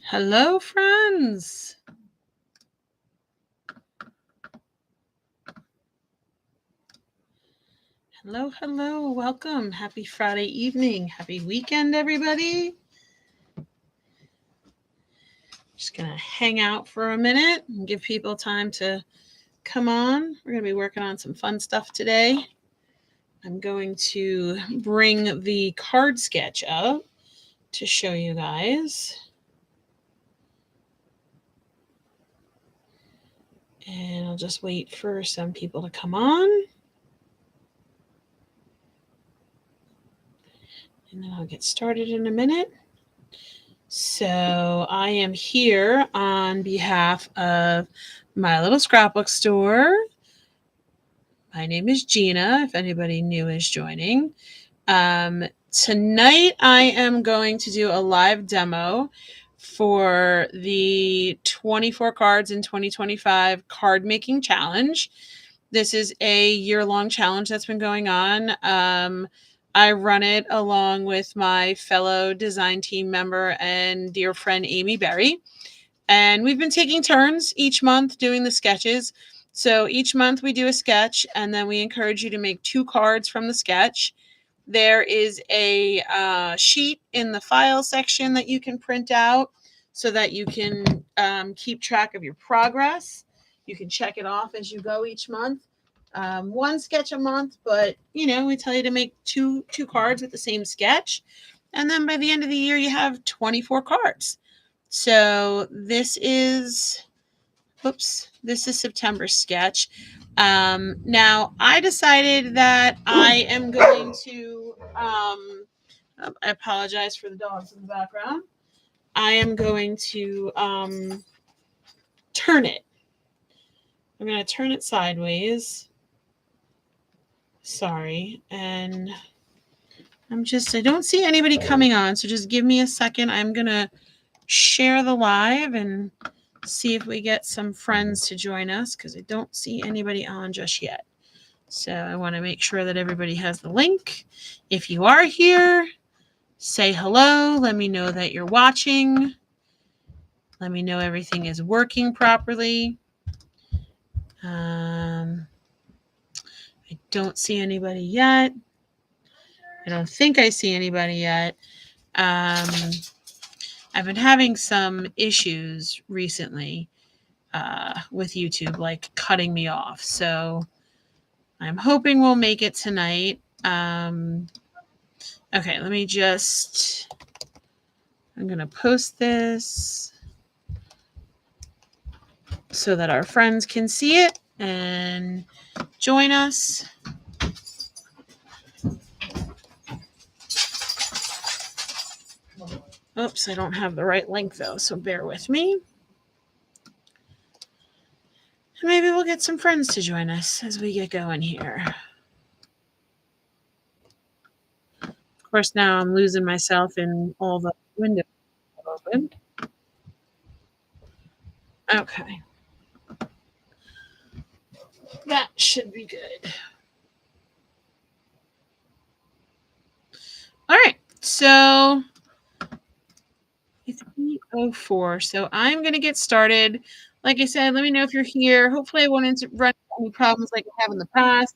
Hello, friends. Hello, hello. Welcome. Happy Friday evening. Happy weekend, everybody. Just going to hang out for a minute and give people time to come on. We're going to be working on some fun stuff today. I'm going to bring the card sketch up to show you guys. And I'll just wait for some people to come on. And then I'll get started in a minute. So I am here on behalf of my little scrapbook store. My name is Gina, if anybody new is joining. Tonight I am going to do a live demo for the 24 cards in 2025 card making challenge. This is a year-long challenge that's been going on. I run it along with my fellow design team member and dear friend Amy Berry. And we've been taking turns each month doing the sketches. So each month we do a sketch, and then we encourage you to make 2 cards from the sketch. There is a sheet in the file section that you can print out so that you can keep track of your progress. You can check it off as you go each month. 1 sketch a month, but we tell you to make two cards with the same sketch, and then by the end of the year you have 24 cards. So this is September's sketch. Now I decided that I am going to I apologize for the dogs in the background. I am going to turn it. I'm going to turn it sideways. Sorry. And I don't see anybody coming on, so just give me a second. I'm going to share the live and see if we get some friends to join us, because I don't see anybody on just yet. So I want to make sure that everybody has the link. If you are here, say hello. Let me know that you're watching. Let me know everything is working properly. I don't see anybody yet. I don't think I see anybody yet. I've been having some issues recently with YouTube, like cutting me off. So I'm hoping we'll make it tonight. Okay, let me just, I'm going to post this so that our friends can see it and join us. Oops, I don't have the right link though, so bear with me. Maybe we'll get some friends to join us as we get going here. Of course, now I'm losing myself in all the windows open. Okay. That should be good. All right, so it's 8:04, so I'm going to get started. Like I said, let me know if you're here. Hopefully I won't run into any problems like I have in the past.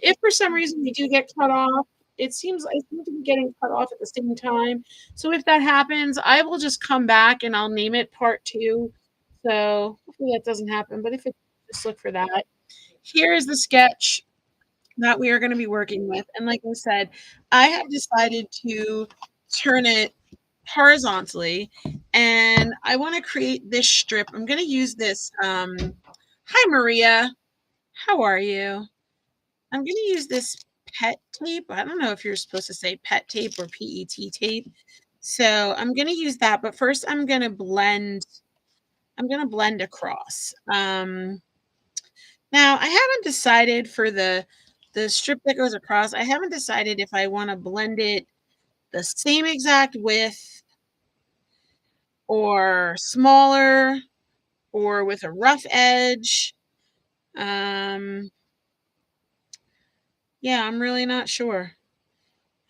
If for some reason we do get cut off, it seems to be getting cut off at the same time. So if that happens, I will just come back and I'll name it part 2. So hopefully that doesn't happen, but if it, just look for that. Here is the sketch that we are going to be working with. And like I said, I have decided to turn it horizontally, and I want to create this strip. I'm going to use this. Hi, Maria. How are you? I'm going to use this pet tape. I don't know if you're supposed to say pet tape or PET tape. So I'm going to use that. But first, I'm going to blend across. Now, I haven't decided for the strip that goes across. I haven't decided if I want to blend it the same exact width or smaller or with a rough edge. Yeah, I'm really not sure.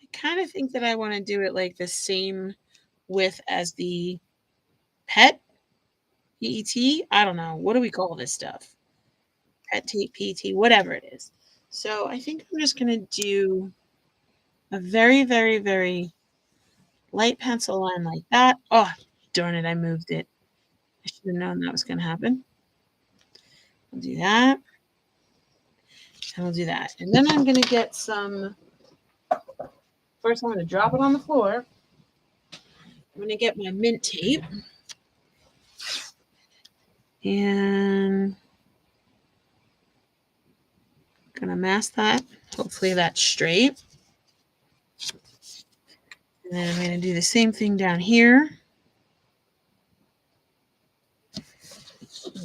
I kind of think that I want to do it like the same width as the PET, PET. I don't know. What do we call this stuff? PET tape, PET, whatever it is. So I think I'm just gonna do a very, very, very light pencil line like that. Oh, darn it, I moved it. I should have known that was gonna happen. I'll do that, and we'll do that. And then I'm gonna get some first I'm gonna drop it on the floor. I'm gonna get my mint tape and gonna mask that. Hopefully that's straight. And then I'm gonna do the same thing down here.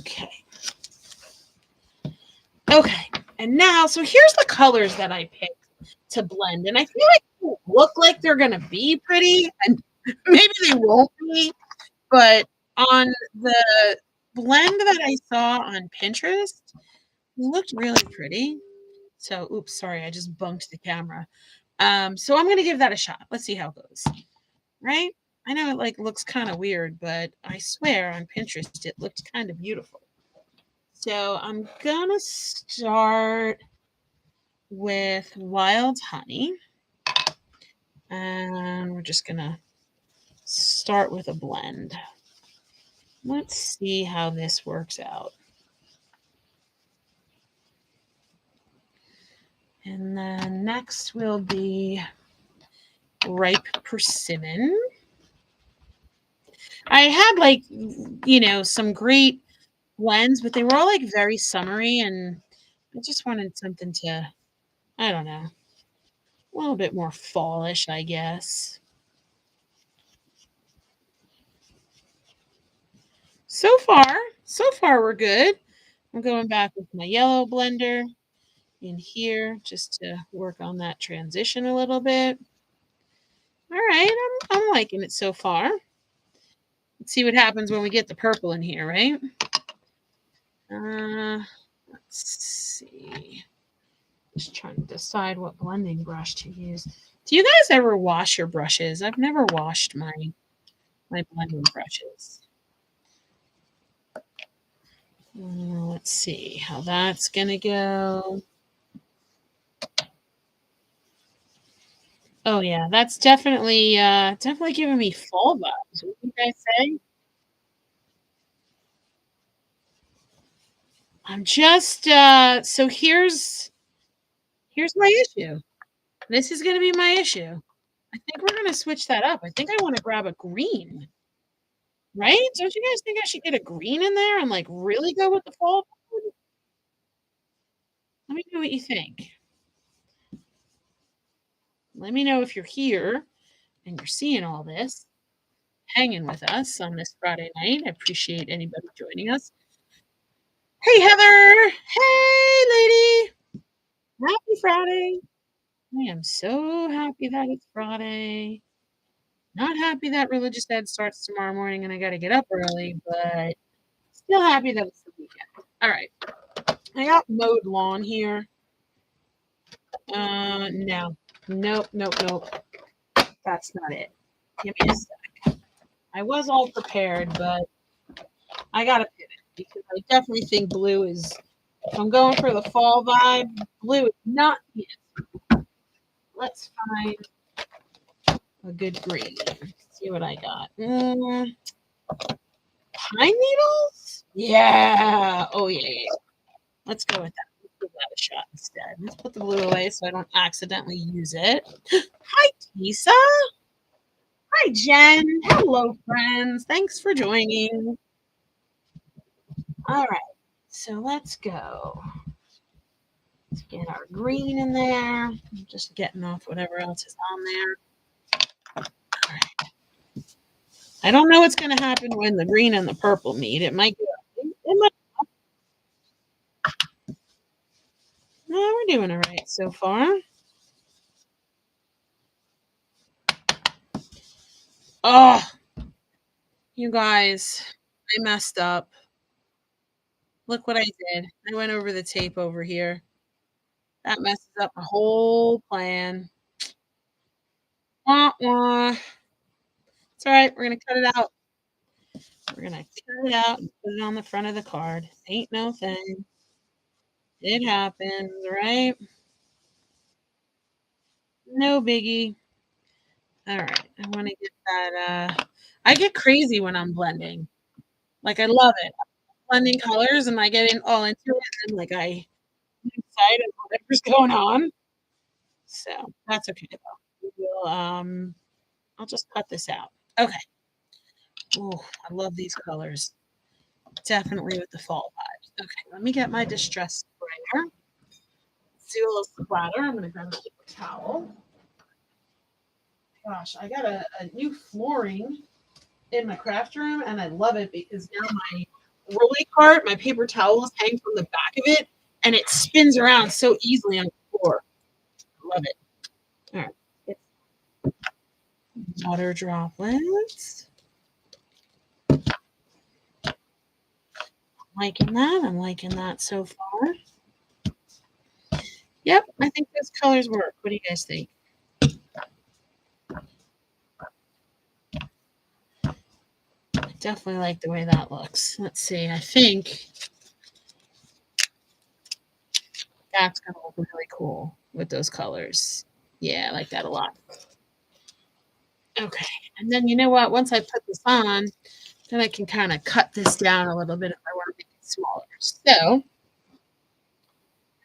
Okay. Okay. And now, so here's the colors that I picked to blend. And I feel like they look like they're gonna be pretty, and maybe they won't be, but on the blend that I saw on Pinterest, it looked really pretty. So, oops, sorry, I just bumped the camera. So I'm gonna give that a shot. Let's see how it goes. Right? I know it like looks kind of weird, but I swear on Pinterest it looked kind of beautiful. So I'm gonna start with wild honey, and we're just gonna start with a blend. Let's see how this works out. And then next will be ripe persimmon. I had like, some great blends, but they were all like very summery, and I just wanted something to, I don't know, a little bit more fallish, I guess. So far we're good. I'm going back with my yellow blender in here just to work on that transition a little bit. All right, I'm liking it so far. Let's see what happens when we get the purple in here, right? Uh, let's see. Just trying to decide what blending brush to use. Do you guys ever wash your brushes? I've never washed my blending brushes. Let's see how that's gonna go. Oh yeah, that's definitely giving me fall vibes. What do you guys say? I'm just so here's my issue. This is gonna be my issue. I think we're gonna switch that up. I think I want to grab a green, right? Don't you guys think I should get a green in there and like really go with the fall vibe? Let me know what you think. Let me know if you're here and you're seeing all this, hanging with us on this Friday night. I appreciate anybody joining us. Hey, Heather. Hey, lady. Happy Friday. I am so happy that it's Friday. Not happy that religious ed starts tomorrow morning and I got to get up early, but still happy that it's the weekend. All right. I got mowed lawn here. No. Nope, nope, nope. That's not it. Give me a sec. I was all prepared, but I got to pivot because I definitely think blue is, if I'm going for the fall vibe, blue is not it. Let's find a good green. See what I got. Pine needles? Yeah. Oh, yeah, yeah. Let's go with that. Let's give that a shot instead. Let's put the blue away so I don't accidentally use it. Hi, Tisa. Hi, Jen. Hello, friends. Thanks for joining. All right. So let's go. Let's get our green in there. I'm just getting off whatever else is on there. All right. I don't know what's going to happen when the green and the purple meet. It might go. It might. No, we're doing all right so far. Oh, you guys, I messed up. Look what I did. I went over the tape over here. That messes up my whole plan. Wah, wah. It's all right. We're going to cut it out. We're going to cut it out and put it on the front of the card. Ain't no thing. It happens, right? No biggie. All right. I want to get that. I get crazy when I'm blending. Like, I love it. Blending colors and I get all into it and like I get excited whatever's going on. So that's okay though. I'll just cut this out. Okay. Oh, I love these colors. Definitely with the fall vibes. Okay, let me get my distress sprayer. Let's do a little splatter. I'm gonna grab a paper towel. Gosh, I got a new flooring in my craft room and I love it because now my rolling cart, my paper towels hang from the back of it and it spins around so easily on the floor. Love it. All right. Water droplets. Liking that. I'm liking that so far. Yep, I think those colors work. What do you guys think? I definitely like the way that looks. Let's see. I think that's going to look really cool with those colors. Yeah, I like that a lot. Okay. And then you know what? Once I put this on, then I can kind of cut this down a little bit if I want to make it smaller. So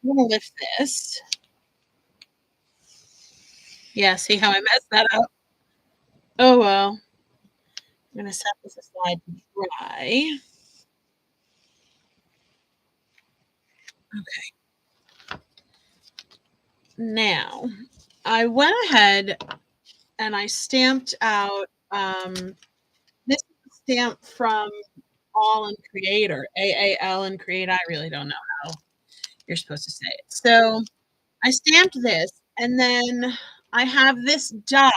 I'm going to lift this. Yeah, see how I messed that up? Oh, well. I'm going to set this aside to dry. Okay. Now, I went ahead and I stamped out this stamp from All and Create or AAL and Create. I really don't know how you're supposed to say it. So I stamped this, and then I have this die,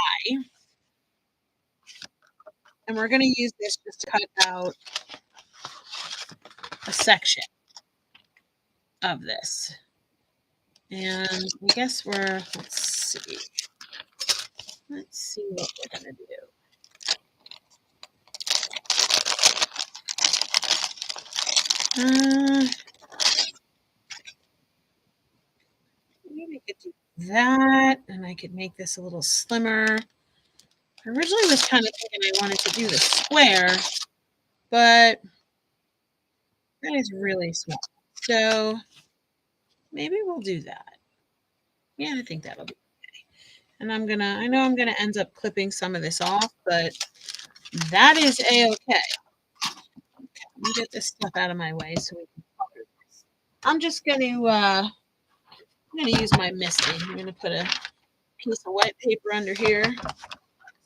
and we're going to use this just to cut out a section of this. And I guess let's see what we're going to do. Maybe I could do that, and I could make this a little slimmer. I originally was kind of thinking I wanted to do the square, but that is really small. So maybe we'll do that. Yeah, I think that'll be okay. And I know I'm gonna end up clipping some of this off, but that is a-okay. Okay, let me get this stuff out of my way so we can color this. I'm gonna use my misting. I'm gonna put a piece of white paper under here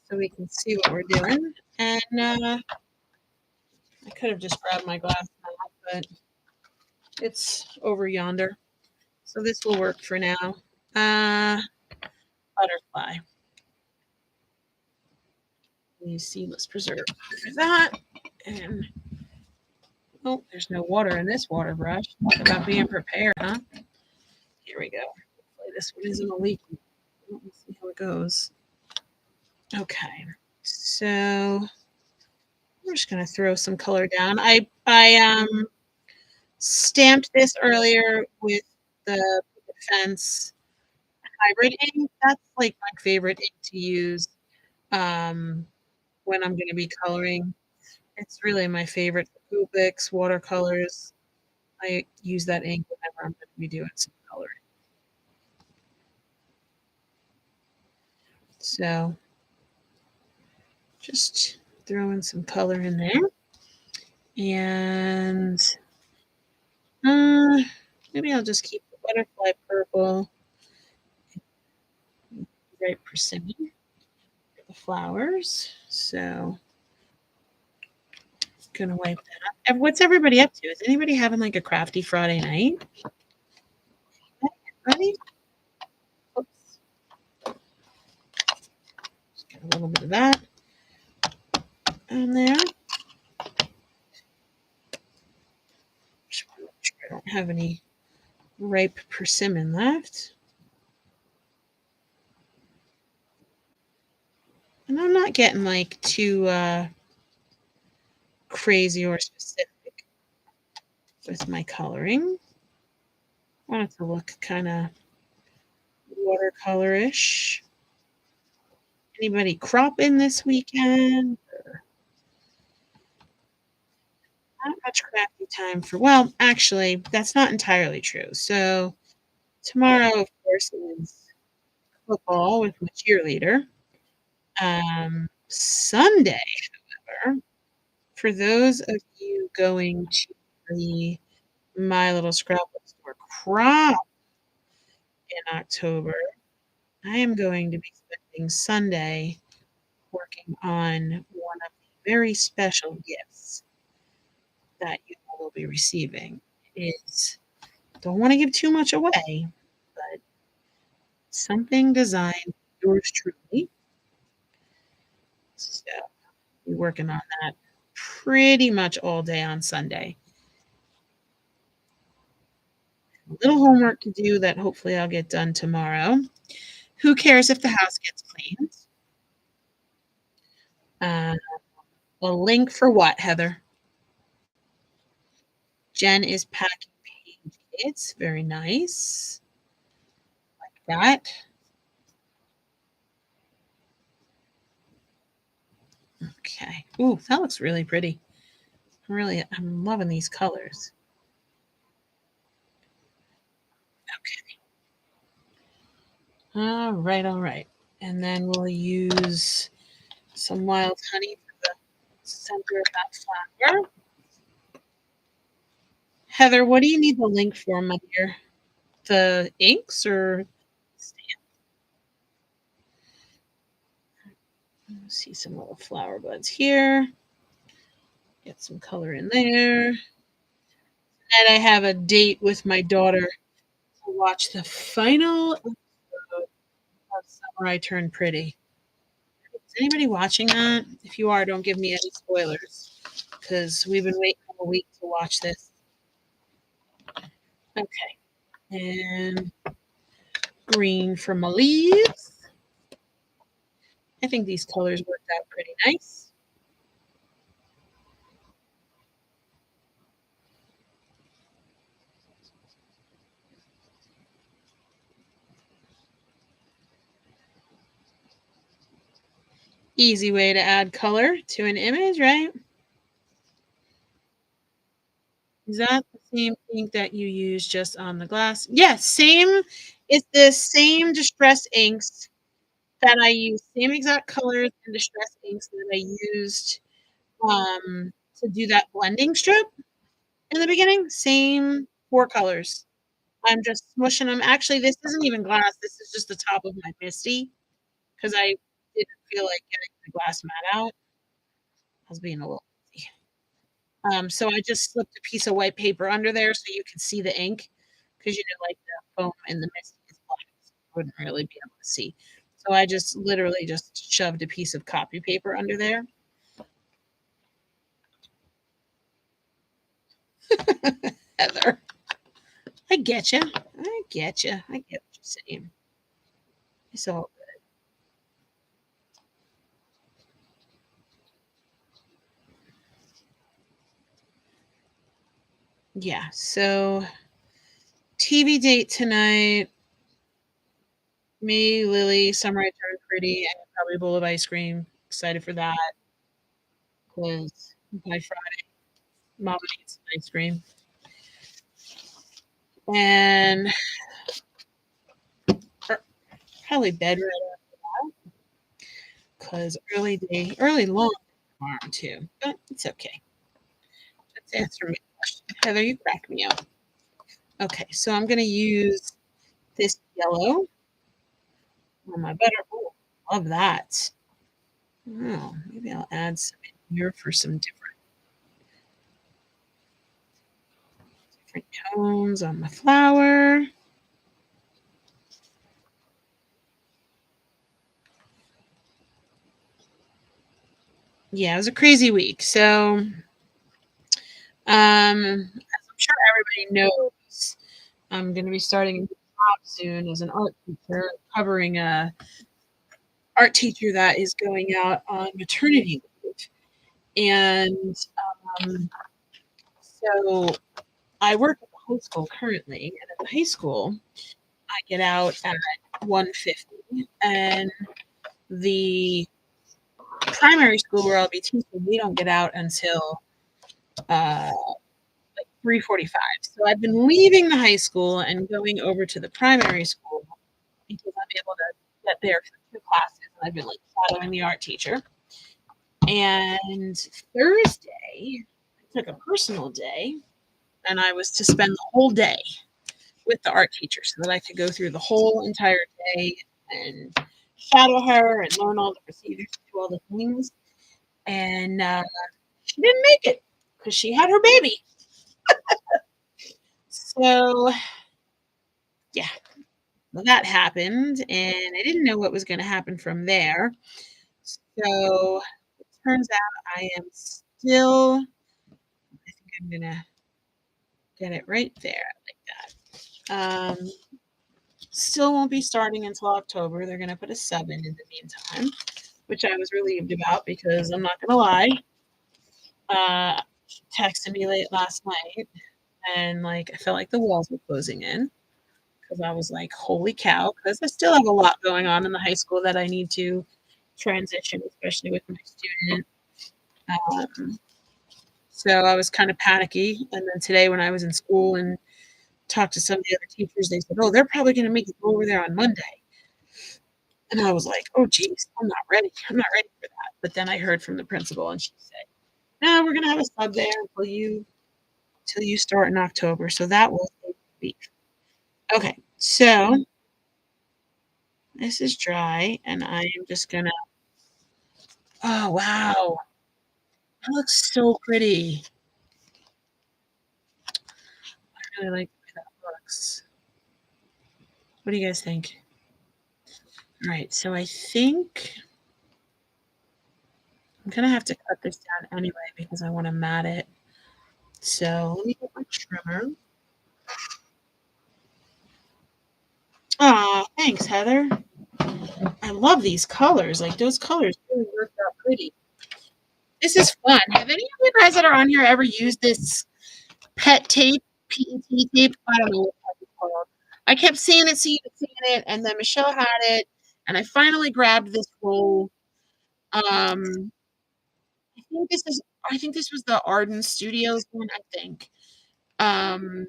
so we can see what we're doing. And I could have just grabbed my glass, but it's over yonder. So this will work for now. Butterfly. Use seedless preserve for that. And oh, there's no water in this water brush. Talk about being prepared, huh? Here we go. Hopefully this one isn't a leak. Let's see how it goes. Okay. So we're just gonna throw some color down. I stamped this earlier with the fence hybrid ink. That's like my favorite ink to use when I'm going to be coloring. It's really my favorite. Copics, watercolors. I use that ink whenever I'm going to be doing some coloring. So just throwing some color in there. And maybe I'll just keep the butterfly purple. Right persimmon for the flowers. So gonna wipe that up. And what's everybody up to? Is anybody having like a crafty Friday night? Ready? Oops. Just get a little bit of that on there. Just want to make sure I don't have any ripe persimmon left. And I'm not getting like too crazy or specific with my coloring. I want it to look kind of watercolorish. Anybody cropping this weekend? Not much crafty time for well, actually, that's not entirely true. So tomorrow, of course, is football with my cheerleader. Sunday, however, for those of you going to the My Little Scrapbook Store crop in October, I am going to be spending Sunday working on one of the very special gifts that you will be receiving. It's don't want to give too much away, but something designed yours truly. So be working on that pretty much all day on Sunday. A little homework to do that hopefully I'll get done tomorrow. Who cares if the house gets cleaned? Uh, a link for what, Heather? Jen is packing pages. Very nice. Like that. Okay. Ooh, that looks really pretty. I'm loving these colors. All right, all right. And then we'll use some wild honey for the center of that flower. Heather, what do you need the link for, my dear? The inks or see some little flower buds here. Get some color in there. And I have a date with my daughter to watch the final episode of Summer I Turned Pretty. Is anybody watching that? If you are, don't give me any spoilers because we've been waiting a week to watch this. Okay. And green for my leaves. I think these colors worked out pretty nice. Easy way to add color to an image, right? Is that the same ink that you use just on the glass? Yes, same. It's the same distress inks that I use, same exact colors and distress inks that I used to do that blending strip in the beginning. Same 4 colors. I'm just smushing them. Actually, this isn't even glass. This is just the top of my Misty because I didn't feel like getting the glass mat out. I was being a little lazy. So I just slipped a piece of white paper under there so you could see the ink because like the foam in the Misty is black, so you wouldn't really be able to see. So I just literally just shoved a piece of copy paper under there. Heather, I get you. I get you. I get what you're saying. It's all yeah. So TV date tonight. Me, Lily, Summer I Turned Pretty, and probably a bowl of ice cream. Excited for that because by Friday, Mama needs some ice cream. And probably bed right because early long tomorrow too. But it's okay. Let's answer my question. Heather, you crack me up. Okay, so I'm gonna use this yellow on my butter. Oh, love that. Oh, maybe I'll add some in here for some different tones on my flower. Yeah, it was a crazy week. So, as I'm sure everybody knows, I'm going to be starting a new job soon as an art teacher, covering a art teacher that is going out on maternity leave. And um, so I work at the high school currently, and at the high school, I get out at 1:50, and the primary school where I'll be teaching, we don't get out until uh, 3:45. So I've been leaving the high school and going over to the primary school because I'm able to get there for 2 classes, and I've been like shadowing the art teacher. And Thursday, I took a personal day, and I was to spend the whole day with the art teacher so that I could go through the whole entire day and shadow her and learn all the procedures, do all the things. And she didn't make it because she had her baby. So yeah, that happened, and I didn't know what was going to happen from there. So it turns out I am still, I think I'm going to get it right there like that. Still won't be starting until October. They're going to put a 7 in the meantime, which I was relieved about because I'm not going to lie. She texted me late last night, and like I felt like the walls were closing in because I was like, holy cow, because I still have a lot going on in the high school that I need to transition, especially with my student. Um, so I was kind of panicky. And then today, when I was in school and talked to some of the other teachers, they said, oh, they're probably going to make it go over there on Monday. And I was like, oh, geez, I'm not ready. I'm not ready for that. But then I heard from the principal, and she said, no, we're going to have a sub there until you start in October. So that will take a week. Okay, so this is dry, and I am just gonna. Oh wow, that looks so pretty. I really like the way that looks. What do you guys think? All right, so I think I'm gonna have to cut this down anyway because I want to mat it. So let me get my trimmer. Ah, thanks, Heather. I love these colors. Like those colors really worked out pretty. This is fun. Have any of you guys that are on here ever used this pet tape, PET tape? I don't know what it's called. I kept seeing it, and then Michelle had it, and I finally grabbed this roll. Um, I think this is. I think this was the Arden Studios one. I think. Um,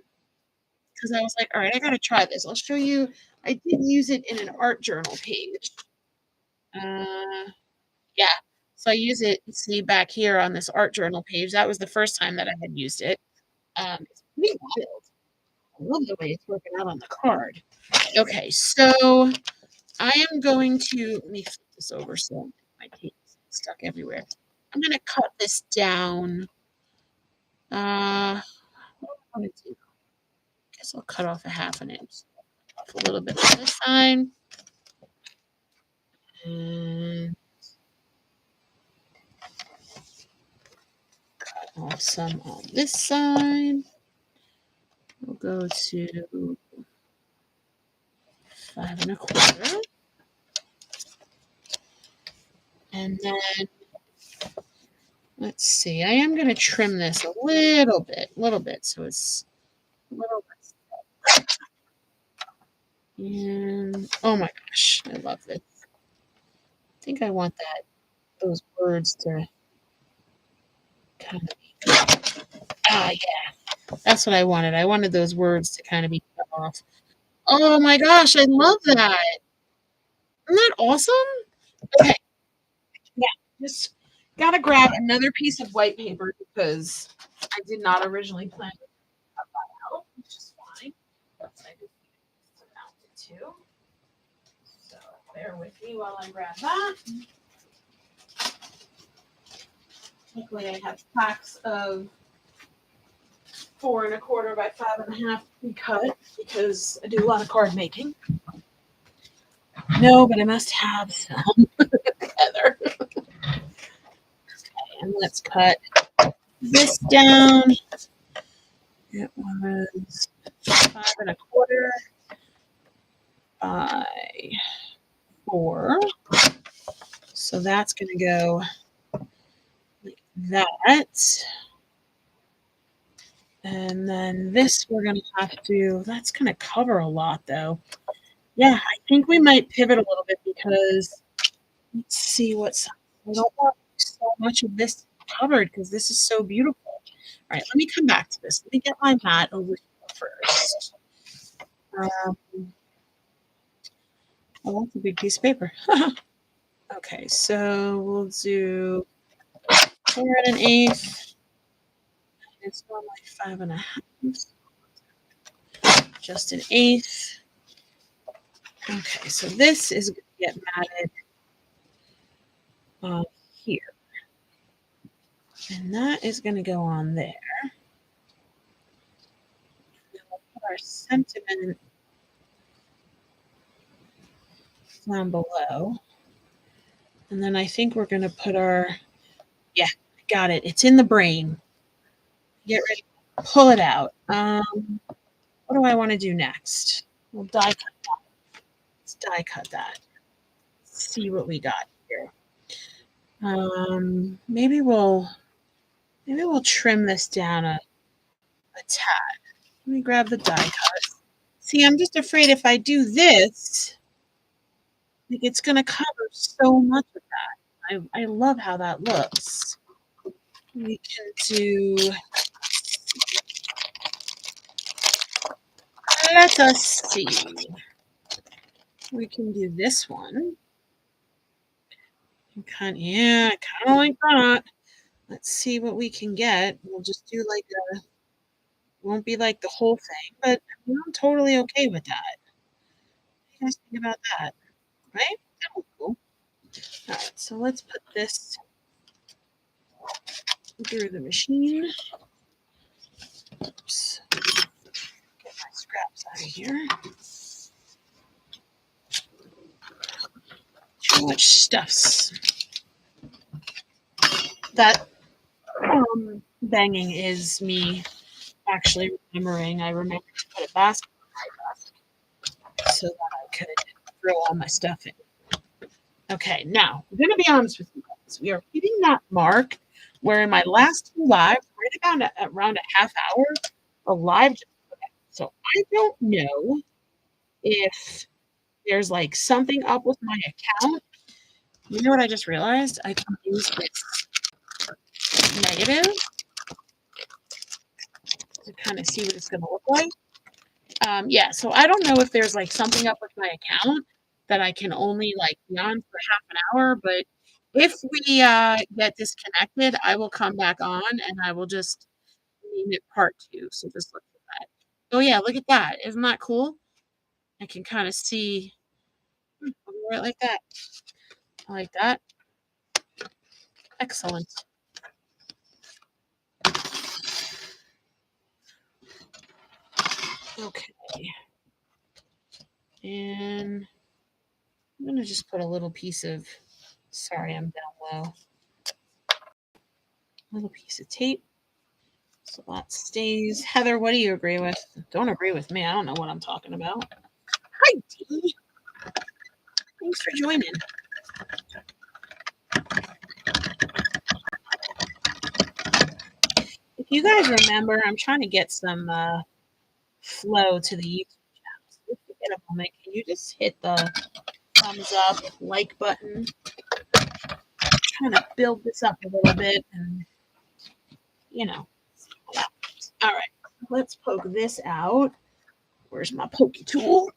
because I was like, all right, I gotta try this. I'll show you. I did use it in an art journal page. Uh, yeah. So I use it. See back here on this art journal page. That was the first time that I had used it. It's pretty wild. I love the way it's working out on the card. Okay, so I am going to let me flip this over so my tape is stuck everywhere. I'm gonna cut this down. What do I want to do? I guess I'll cut off a half an inch. Off a little bit on this side. And cut off some on this side. We'll go to 5 1/4. And then let's see. I am going to trim this a little bit, so it's a little less. And oh my gosh, I love this. I think I want those words to kind of be. Ah, yeah, that's what I wanted. I wanted those words to kind of be cut off. Oh my gosh, I love that. Isn't that awesome? Okay, yeah, just gotta grab another piece of white paper because I did not originally plan to cut that out, which is fine. But I just needed to mount it too. So bear with me while I grab that. Luckily, I have packs of 4 1/4 by 5 1/2 pre-cut because I do a lot of card making. No, but I must have some together. Okay, and let's cut this down. It was 5 1/4 by 4. So that's going to go like that. And then this we're gonna have to that's gonna cover a lot though. Yeah, I think we might pivot a little bit because let's see what's I don't want so much of this covered because this is so beautiful. All right, let me come back to this. Let me get my mat over here first. Um, oh, that's a big piece of paper. Okay, so we'll do 4 1/8. It's normally 5 1/2. Just an eighth. Okay, so this is going to get matted here. And that is going to go on there. Then we'll put our sentiment down below. And then I think we're going to put our, yeah, got it. It's in the brain. Get ready. Pull it out. What do I want to do next? We'll die cut that. Let's die cut that. Let's see what we got here. Maybe we'll trim this down a tad. Let me grab the die cut. See, I'm just afraid if I do this, like it's going to cover so much of that. I love how that looks. We can do, let us see. We can do this one. Yeah, kind of like that. Let's see what we can get. We'll just do like won't be like the whole thing, but I'm totally okay with that. What do you guys think about that? Right? That was cool. All right, so let's put this through the machine. Oops. Get my scraps out of here. Too much stuffs. That banging is me actually remembering. I remember to put a basket on my desk so that I could throw all my stuff in. Okay, now I'm going to be honest with you guys. We are hitting that mark where in my last two lives, right around a half hour, a live just put out. So I don't know if there's like something up with my account. You know what I just realized? I can use this negative to kind of see what it's going to look like. Yeah, so I don't know if there's like something up with my account that I can only like be on for half an hour, but if we get disconnected, I will come back on and I will just name it part two. So just look at that. Oh yeah, look at that. Isn't that cool? I can kind of see right like that. I like that. Excellent. Okay. And I'm gonna just put a little piece of sorry, I'm down low. A little piece of tape. So that stays. Heather, what do you agree with? Don't agree with me. I don't know what I'm talking about. Hi, Dee. Thanks for joining. If you guys remember, I'm trying to get some flow to the YouTube channel. So if you get a moment, can you just hit the thumbs up, like button? I'm trying to build this up a little bit and, you know. All right, let's poke this out. Where's my pokey tool?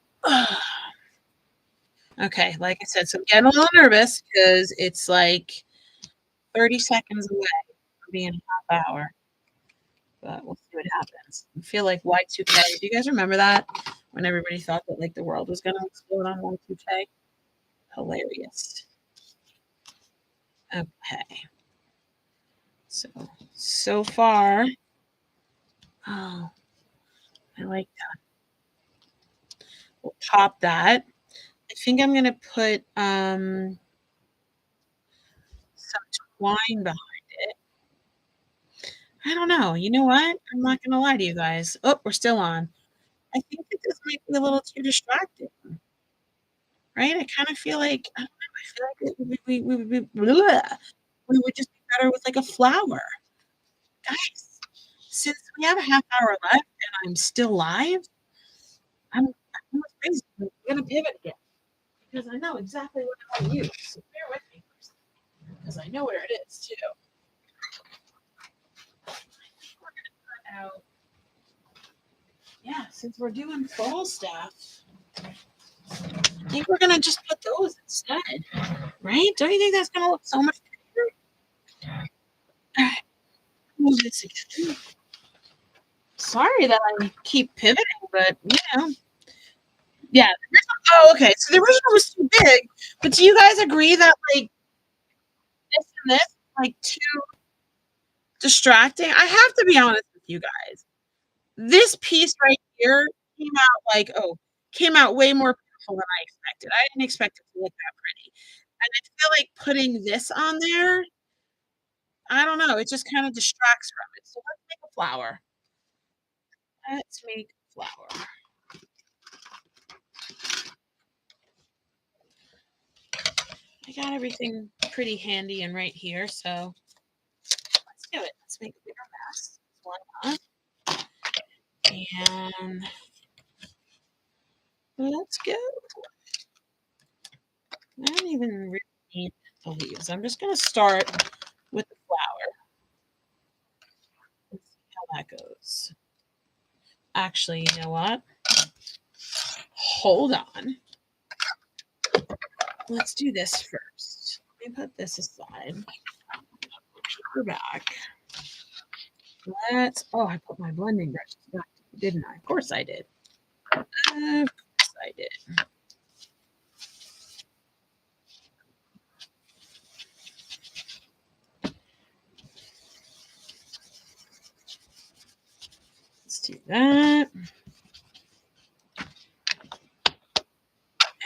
Okay, like I said, so I'm getting a little nervous because it's like 30 seconds away from being a half hour. But we'll see what happens. I feel like Y2K. Do you guys remember that? When everybody thought that like the world was gonna explode on Y2K? Hilarious. Okay. So far. Oh, I like that. We'll pop that. I think I'm gonna put some twine behind it. I don't know. You know what? I'm not gonna lie to you guys. Oh, we're still on. I think that this might be a little too distracting, right? I kind of feel like I don't know. I feel like we would just be better with like a flower. Guys, since we have a half hour left and I'm still live, I'm almost crazy. I'm gonna pivot again because I know exactly what I want to use. So bear with me for a second because I know where it is too. I think we're gonna cut out. Yeah, since we're doing fall stuff, I think we're gonna just put those instead, right? Don't you think that's gonna look so much better? All right, move this again. Sorry that I keep pivoting, but you know, yeah. Oh, okay. So the original was too big, but do you guys agree that like this and this like too distracting? I have to be honest with you guys. This piece right here came out way more beautiful than I expected. I didn't expect it to look that pretty. And I feel like putting this on there, I don't know, it just kind of distracts from it. So let's make a flower. Let's make a flower. I got everything pretty handy and right here, so let's do it. Let's make a bigger mess. Why not? And let's go. I don't even really need the leaves. I'm just going to start with the flower. Let's see how that goes. Actually, you know what? Hold on. Let's do this first. Let me put this aside. We're back. I put my blending brushes back, didn't I? Of course I did. Of course I did. Let's do that.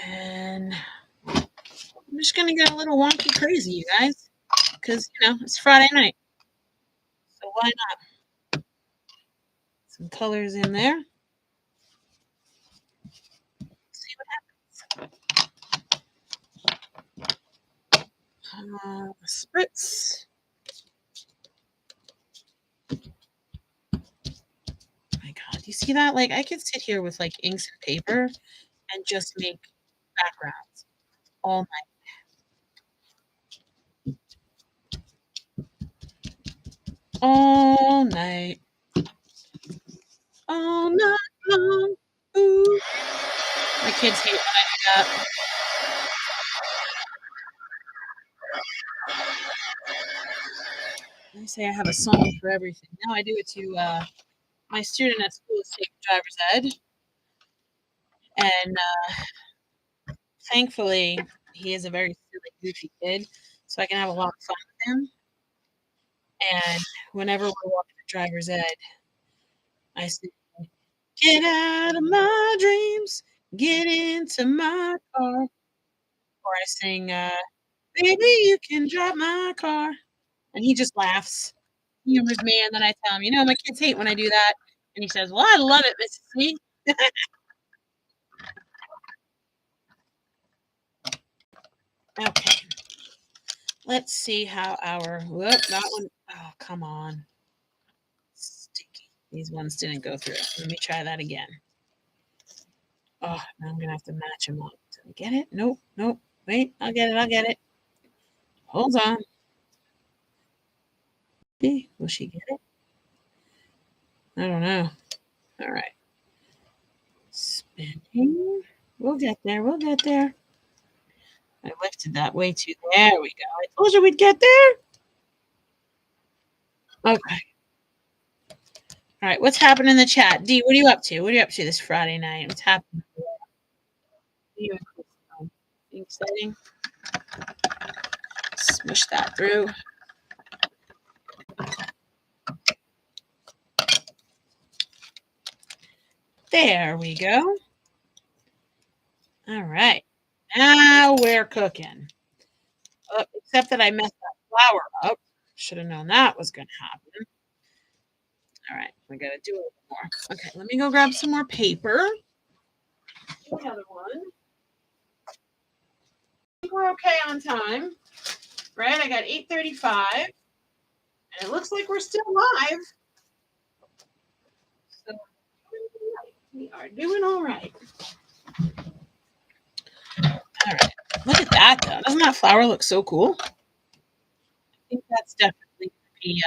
And I'm just going to get a little wonky crazy, you guys, because, you know, it's Friday night. So why not? Some colors in there. See what happens. Spritz. My God, you see that? Like, I could sit here with like inks and paper and just make backgrounds all night. All night. All night long. Ooh. My kids hate when I do that. I say I have a song for everything. Now I do it to my student at school is taking driver's ed, and thankfully he is a very silly, goofy kid, so I can have a lot of fun with him. And whenever we're walking to driver's ed, I say, "Get out of my dreams, get into my car," or I sing, "Baby, you can drive my car," and he just laughs, humors me, and then I tell him, "You know, my kids hate when I do that," and he says, "Well, I love it, Mrs. C." Okay. Let's see how that one, oh, come on. Sticky. These ones didn't go through. Let me try that again. Oh, now I'm going to have to match them up. Did I get it? Nope, nope. Wait, I'll get it. Hold on. Will she get it? I don't know. All right. Spinning. We'll get there. I lifted that way too. There we go. I told you we'd get there. Okay. All right. What's happening in the chat? Dee, what are you up to? What are you up to this Friday night? What's happening? Exciting. Smush that through. There we go. All right. Now we're cooking. Except that I messed that flour up. Should have known that was going to happen. All right. We got to do a little more. Okay. Let me go grab some more paper. Another one. I think we're okay on time. Right? I got 8:35. And it looks like we're still live. So we are doing all right. All right. Look at that, though. Doesn't that flower look so cool? I think that's definitely be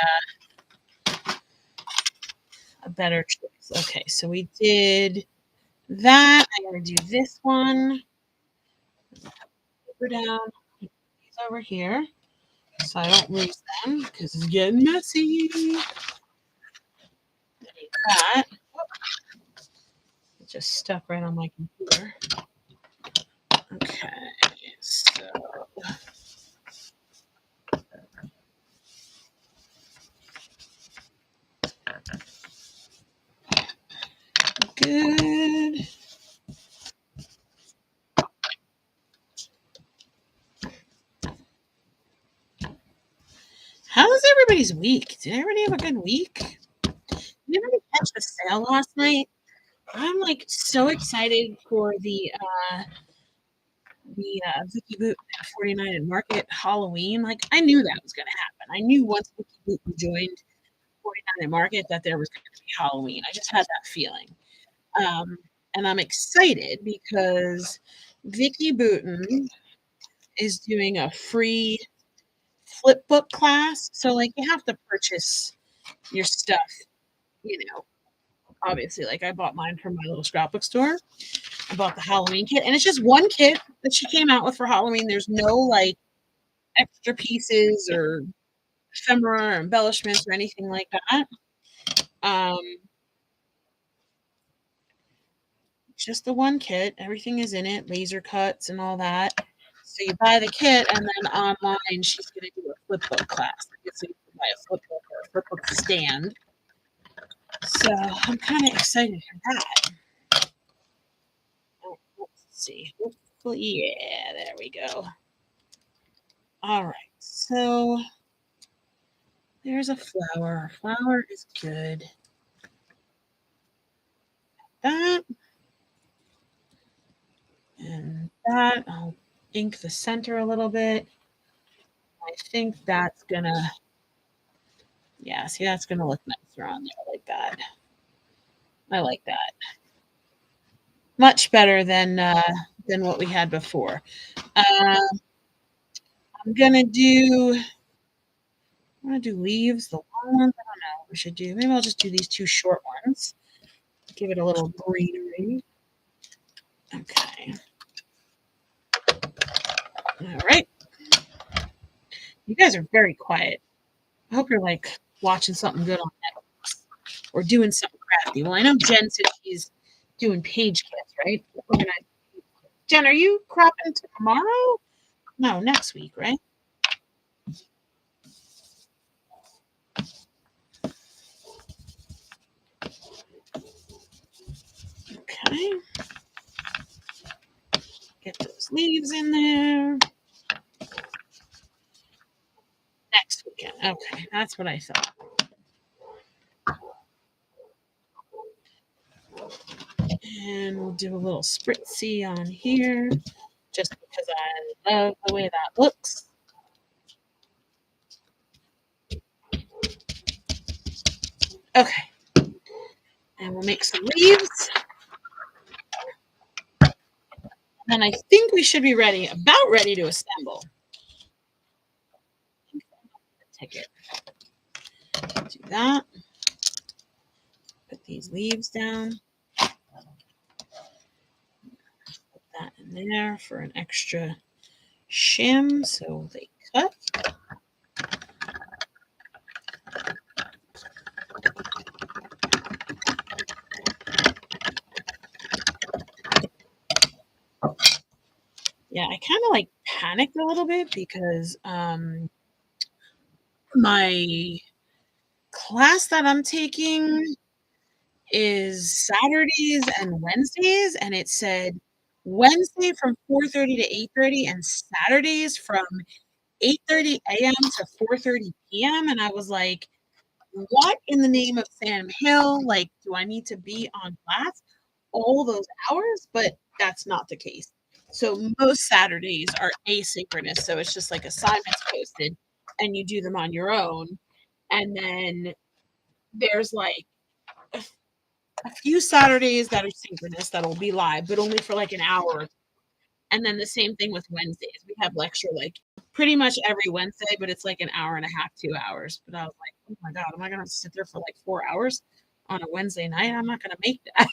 a better choice. Okay, so we did that. I'm going to do this one. Go down. These over here so I don't lose them because it's getting messy. That. It just stuck right on my computer. Okay, so good. How was everybody's week? Did everybody have a good week? Did anybody catch the sale last night? I'm like so excited for the Vicky Boot 49 and Market Halloween. Like I knew that was going to happen. I knew once Vicky Boot joined 49 and Market that there was going to be Halloween. I just had that feeling. And I'm excited because Vicky Booten is doing a free flip book class. So like you have to purchase your stuff, you know. Obviously, like I bought mine from my little scrapbook store. I bought the Halloween kit, and it's just one kit that she came out with for Halloween. There's no like extra pieces or ephemera or embellishments or anything like that. Um, just the one kit. Everything is in it, laser cuts and all that. So you buy the kit, and then online she's going to do a flip book class. So you can buy a flip book or a flip book stand. So I'm kind of excited for that. Oh, let's see. Hopefully, yeah, there we go. All right. So there's a flower. Flower is good. That and that. I'll ink the center a little bit. I think that's gonna, yeah, see, that's gonna look nicer on there like that. I like that. Much better than what we had before. I'm gonna do. I'm gonna do leaves. The long ones. I don't know. What we should do. Maybe I'll just do these two short ones. Give it a little greenery. Okay. All right. You guys are very quiet. I hope you're like watching something good on Netflix or doing something crafty. Well, I know Jen said she's doing page kits, right? Jen, are you cropping tomorrow? No, next week, right? Okay. Get those leaves in there. Next weekend. Okay, that's what I thought. And we'll do a little spritzy on here just because I love the way that looks. Okay. And we'll make some leaves. And I think we should be ready, about ready to assemble. Ticket. Do that. Put these leaves down. Put that in there for an extra shim so they cut. Yeah, I kind of like panicked a little bit because my class that I'm taking is Saturdays and Wednesdays, and it said Wednesday from 4:30 to 8:30 and Saturdays from 8:30 a.m. to 4:30 p.m. And I was like, what in the name of Sam Hill? Like, do I need to be on class all those hours? But that's not the case. So most Saturdays are asynchronous. So it's just like assignments posted and you do them on your own. And then there's like a few Saturdays that are synchronous that'll be live, but only for like an hour. And then the same thing with Wednesdays. We have lecture like pretty much every Wednesday, but it's like an hour and a half, 2 hours. But I was like, oh my God, am I going to sit there for like 4 hours on a Wednesday night? I'm not going to make that.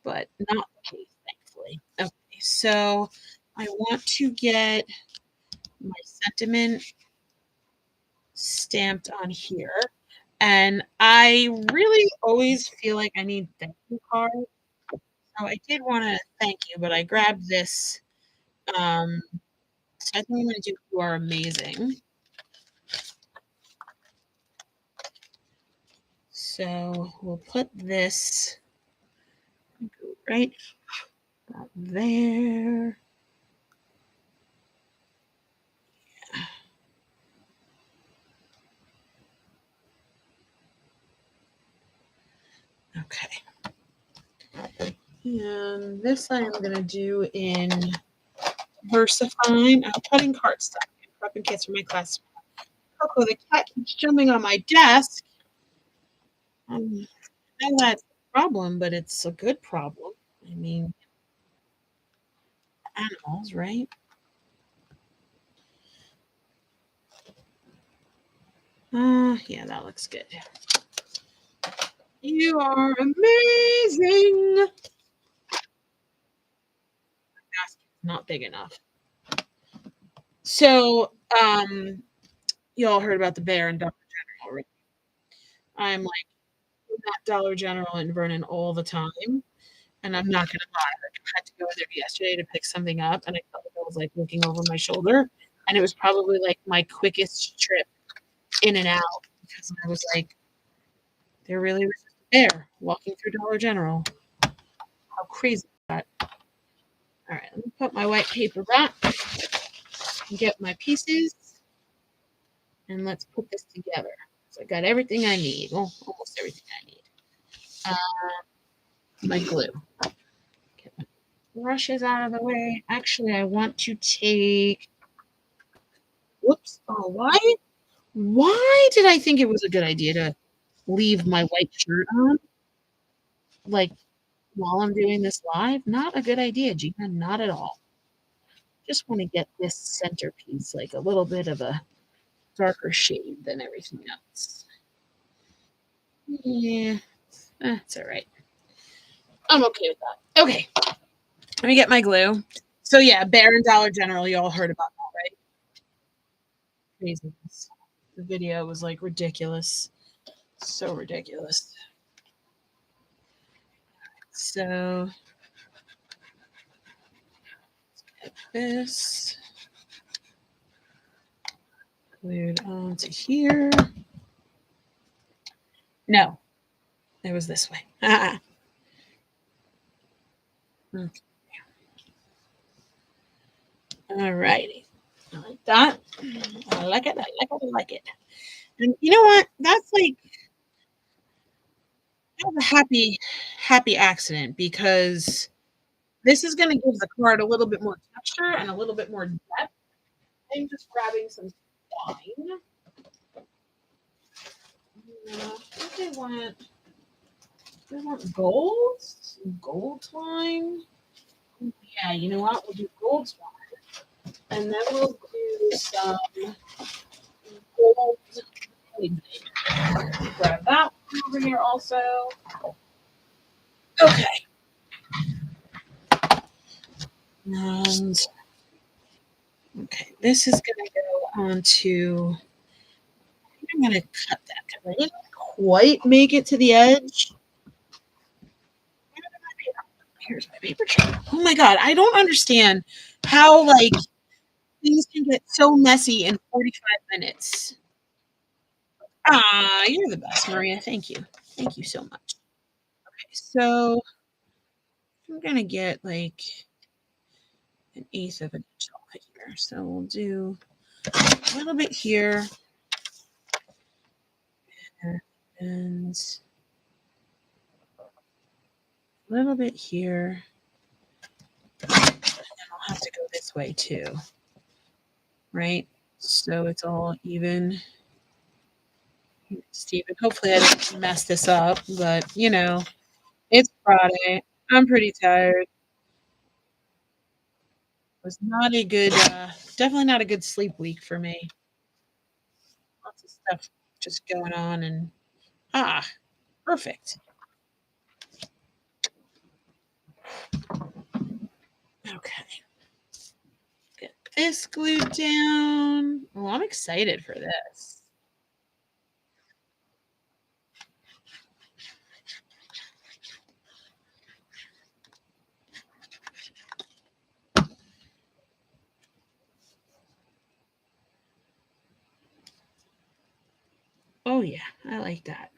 But not the case, thankfully. Okay, so I want to get my sentiment stamped on here. And I really always feel like I need thank you cards. So I did want to thank you, but I grabbed this. So I think I'm going to do You Are Amazing. So we'll put this right about there. Okay. And this I am going to do in VersaFine. I'm putting cardstock in prepping kits for my class. Coco, the cat keeps jumping on my desk. I know that's a problem, but it's a good problem. I mean, animals, right? Yeah, that looks good. You are amazing. Not big enough. So, you all heard about the bear in Dollar General, right? I'm like in that Dollar General in Vernon all the time, and I'm not gonna lie, like, I had to go there yesterday to pick something up, and I felt like I was, like, looking over my shoulder, and it was probably, like, my quickest trip in and out because I was like, there really was just a bear walking through Dollar General. How crazy is that? Alright, let me put my white paper back and get my pieces, and let's put this together. So I got everything I need. Well, almost everything I need. My glue. Get my brushes out of the way. Actually, I want to take. Whoops. Oh, why? Why did I think it was a good idea to leave my white shirt on? Like while I'm doing this live? Not a good idea, Gina. Not at all. Just want to get this centerpiece like a little bit of a darker shade than everything else. Yeah, that's all right. I'm okay with that. Okay, let me get my glue. So yeah, Bear and Dollar General, you all heard about that, right? Craziness. The video was like ridiculous. So ridiculous. So get this glued onto here. No, it was this way. Okay. All righty. I like that. I like it. I like it. I like it. And you know what? That's like that was a happy accident because this is going to give the card a little bit more texture and a little bit more depth. I'm just grabbing some twine. I think they want gold? Gold twine? Yeah, you know what? We'll do gold twine. And then we'll do some gold. Grab that over here also. Okay. And okay, this is going to go onto. I think I'm going to cut that because I didn't quite make it to the edge. Here's my paper tray. Oh my god, I don't understand how like things can get so messy in 45 minutes. Ah, you're the best, Maria. Thank you. Thank you so much. Okay, so I'm gonna get like an eighth of an inch off here. So we'll do a little bit here and a little bit here. And I'll have to go this way too. Right? So it's all even. Steven, hopefully I didn't mess this up, but, it's Friday. I'm pretty tired. It was not a good, definitely not a good sleep week for me. Lots of stuff just going on and perfect. Okay. Get this glued down. Well, I'm excited for this. Oh yeah, I like that.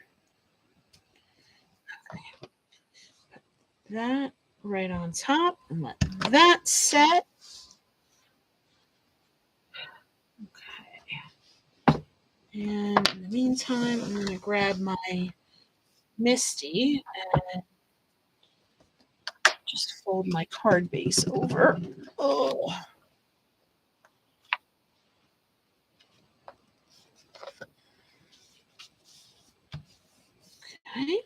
That right on top and let that set. Okay. And in the meantime, I'm going to grab my Misty and just fold my card base over. Oh, okay.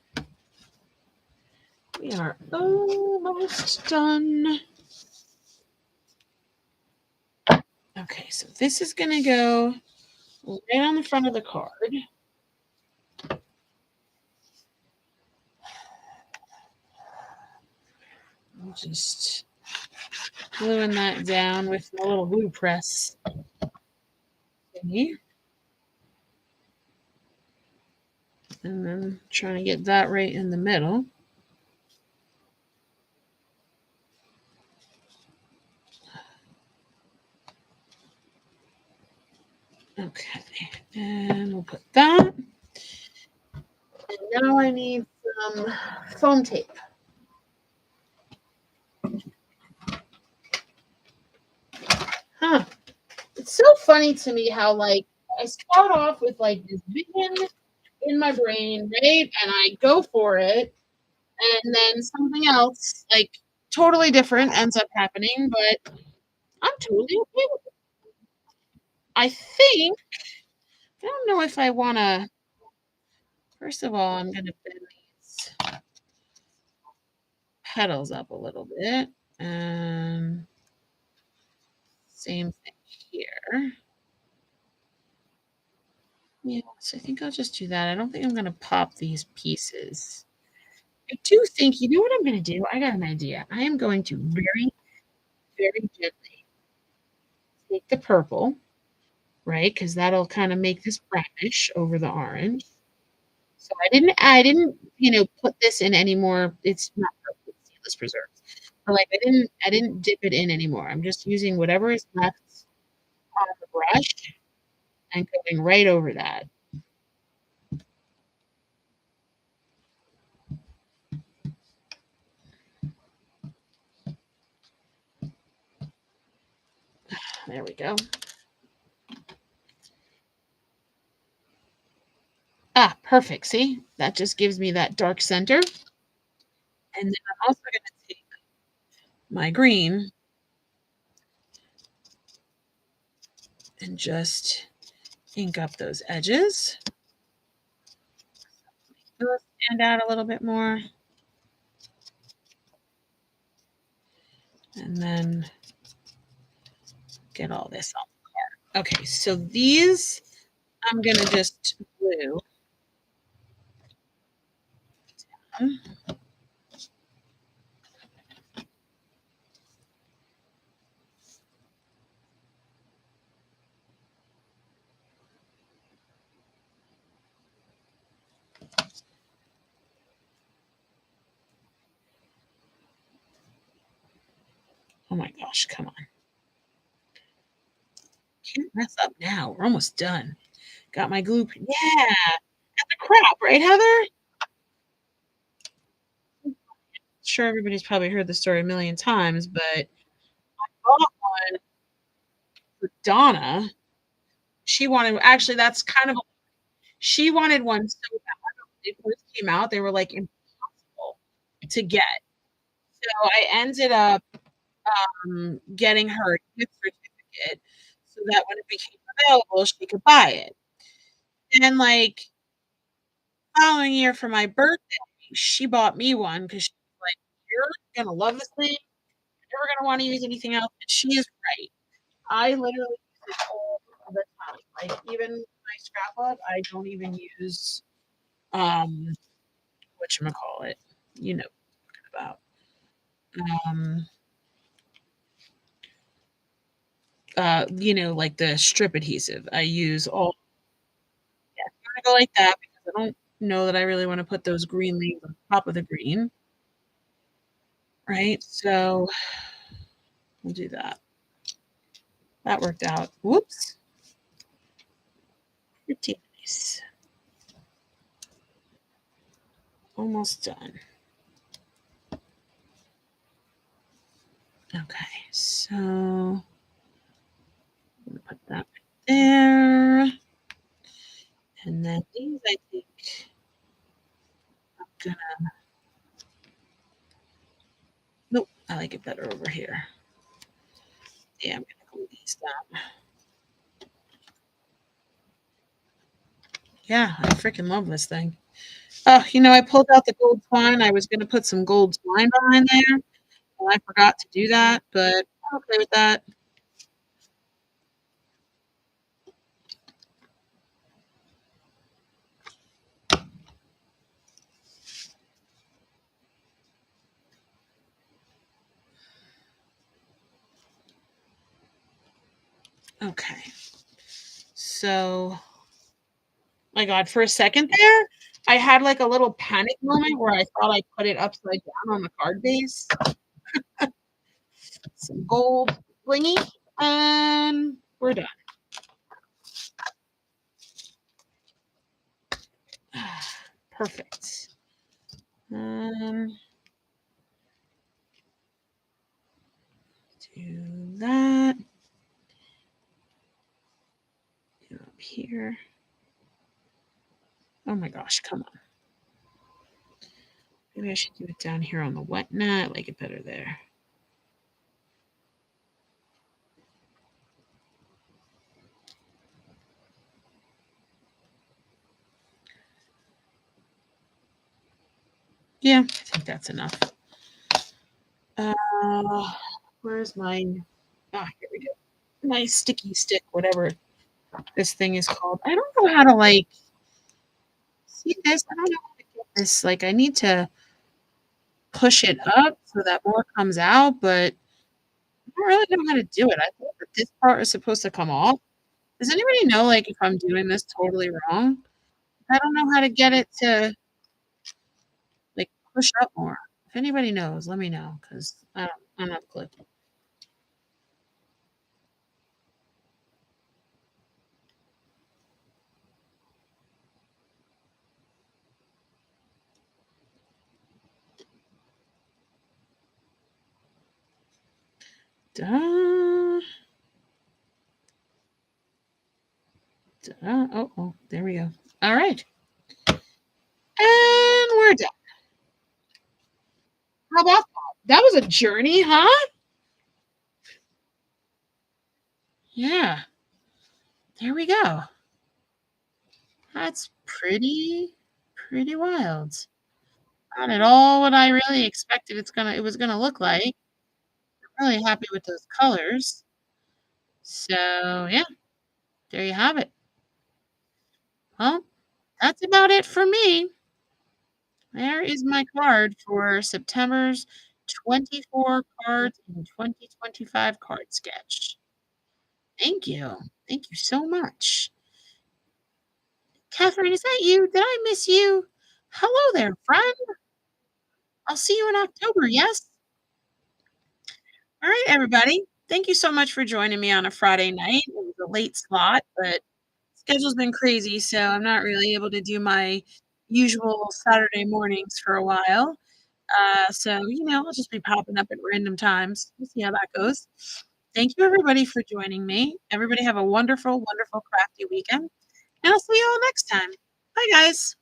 We are almost done. Okay, so this is going to go right on the front of the card. I'm just gluing that down with my little glue press thingy. And then trying to get that right in the middle. Okay, and we'll put that. And now I need some foam tape. Huh. It's so funny to me how, like, I start off with, like, this vision in my brain, right? And I go for it. And then something else, like, totally different ends up happening, but I'm totally okay with it. I think, I don't know if I want to, first of all, I'm going to bend these petals up a little bit. And same thing here. Yeah, so I think I'll just do that. I don't think I'm going to pop these pieces. I do think, you know what I'm going to do? I got an idea. I am going to very, very gently take the purple, right? Because that'll kind of make this brownish over the orange. So I didn't, put this in anymore. It's not purple, it's seedless preserves. But like I didn't dip it in anymore. I'm just using whatever is left on the brush and going right over that. There we go. Perfect. See? That just gives me that dark center. And then I'm also going to take my green and just ink up those edges. Those stand out a little bit more. And then get all this on the card. Okay, so these I'm going to just glue down. Oh my gosh, come on. Can't mess up now. We're almost done. Got my glue. Yeah, that's a crap, right, Heather? Sure, everybody's probably heard the story a million times, but I bought one for Donna. She wanted, actually, that's kind of, she wanted one so bad. When they first came out, they were like impossible to get. So I ended up getting her a gift certificate so that when it became available, she could buy it. And like following year for my birthday, she bought me one because she's like, "You're gonna love this thing. You're never gonna wanna use anything else," and she is right. I literally use it all the time. Like, even my scrapbook, I don't even use, um, whatchamacallit, you know about, um, like the strip adhesive. I use all yeah, I'm gonna go like that because I don't know that I really wanna put those green leaves on top of the green, right? So, we'll do that. That worked out. Whoops. Pretty nice. Almost done. Okay, so I'm gonna put that right there. And then these I think I'm gonna nope, I like it better over here. Yeah, I'm gonna glue these down. Yeah, I freaking love this thing. Oh, I pulled out the gold twine. I was gonna put some gold twine behind there, and I forgot to do that, but I'm okay with that. Okay. So my god, for a second there, I had, like, a little panic moment where I thought I put it upside down on the card base. Some gold blingy, and we're done. Perfect. Um, do that. Do up here. Oh my gosh, come on. Maybe I should do it down here on the wet nut. I like it better there. Yeah, I think that's enough. Uh, where's my? Ah, here we go. My sticky stick, whatever this thing is called. I don't know how to see this. I don't know how to get this. Like, I need to push it up so that more comes out, but I don't really know how to do it. I thought that this part is supposed to come off. Does anybody know, like, if I'm doing this totally wrong? I don't know how to get it to, like, push up more. If anybody knows, let me know 'cause I don't have a clue. Da, da, oh, there we go. Alright, and we're done. How about that? That was a journey, huh? Yeah, there we go. That's pretty wild. Not at all what I really expected it was gonna look like. Really happy with those colors. So, yeah, there you have it. Well, that's about it for me. There is my card for September's 24 cards in 2025 card sketch. Thank you. Thank you so much. Catherine, is that you? Did I miss you? Hello there, friend. I'll see you in October, yes? All right, everybody. Thank you so much for joining me on a Friday night. It was a late slot, but schedule's been crazy, so I'm not really able to do my usual Saturday mornings for a while. So, I'll just be popping up at random times. We'll see how that goes. Thank you, everybody, for joining me. Everybody have a wonderful, wonderful, crafty weekend, and I'll see you all next time. Bye, guys.